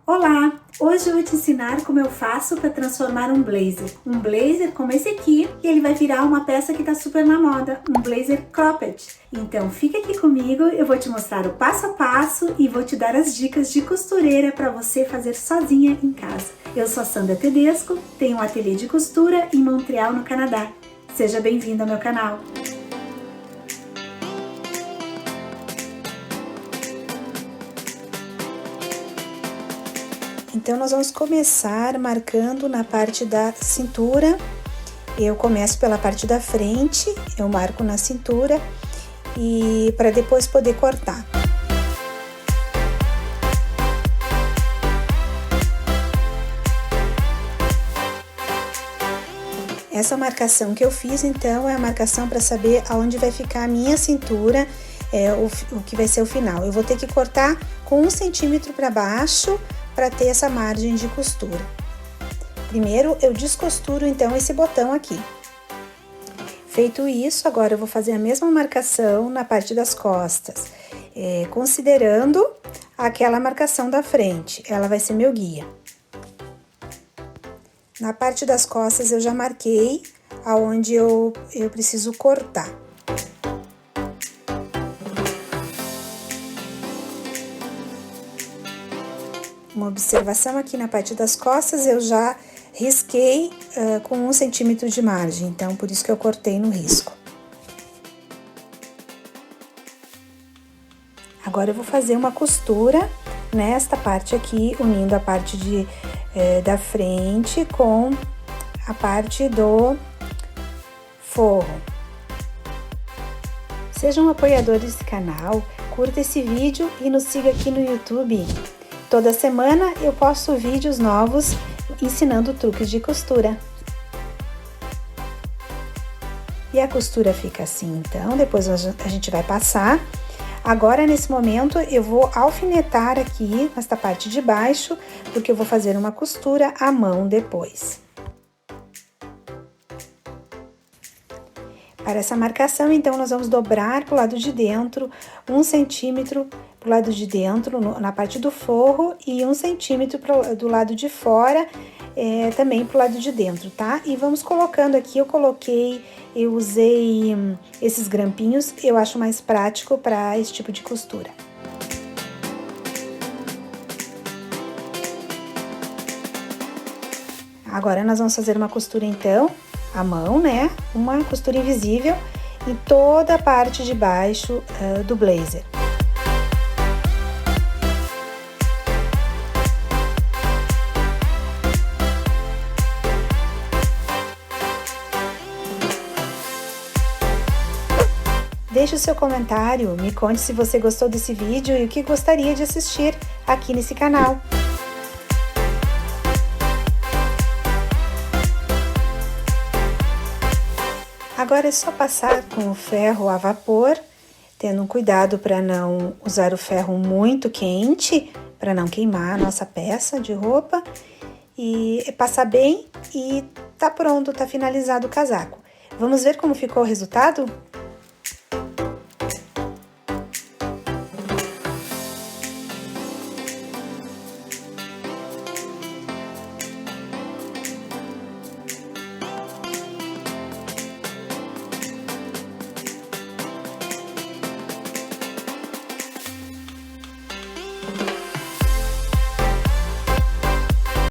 Olá! Hoje eu vou te ensinar como eu faço para transformar um blazer. Um blazer como esse aqui, e ele vai virar uma peça que está super na moda, um blazer cropped. Então fica aqui comigo, eu vou te mostrar o passo a passo e vou te dar as dicas de costureira para você fazer sozinha em casa. Eu sou a Sandra Tedesco, tenho um ateliê de costura em Montreal, no Canadá. Seja bem-vindo ao meu canal! Então, nós vamos começar marcando na parte da cintura. Eu começo pela parte da frente, eu marco na cintura e para depois poder cortar. Essa marcação que eu fiz, então, é a marcação para saber aonde vai ficar a minha cintura, o que vai ser o final. Eu vou ter que cortar com 1 centímetro para baixo, para ter essa margem de costura. Primeiro eu descosturo então esse botão aqui. Feito isso, agora eu vou fazer a mesma marcação na parte das costas, considerando aquela marcação da frente, ela vai ser meu guia. Na parte das costas eu já marquei aonde eu preciso cortar. Uma observação aqui na parte das costas, eu já risquei com 1 centímetro de margem, então por isso que eu cortei no risco. Agora eu vou fazer uma costura nesta parte aqui, unindo a parte da frente com a parte do forro. Seja um apoiador desse canal, curta esse vídeo e nos siga aqui no YouTube. Toda semana eu posto vídeos novos ensinando truques de costura. E a costura fica assim, então, depois a gente vai passar. Agora, nesse momento, eu vou alfinetar aqui, nesta parte de baixo, porque eu vou fazer uma costura à mão depois. Para essa marcação, então, nós vamos dobrar para o lado de dentro, 1 centímetro pro lado de dentro, na parte do forro, e 1 centímetro do lado de fora, também pro lado de dentro, tá? E vamos colocando aqui, eu usei esses grampinhos, eu acho mais prático para esse tipo de costura. Agora, nós vamos fazer uma costura, então, à mão, né? Uma costura invisível em toda a parte de baixo do blazer. Deixe o seu comentário, me conte se você gostou desse vídeo e o que gostaria de assistir aqui nesse canal. Agora é só passar com o ferro a vapor, tendo cuidado para não usar o ferro muito quente, para não queimar a nossa peça de roupa, e passar bem e tá pronto, tá finalizado o casaco. Vamos ver como ficou o resultado?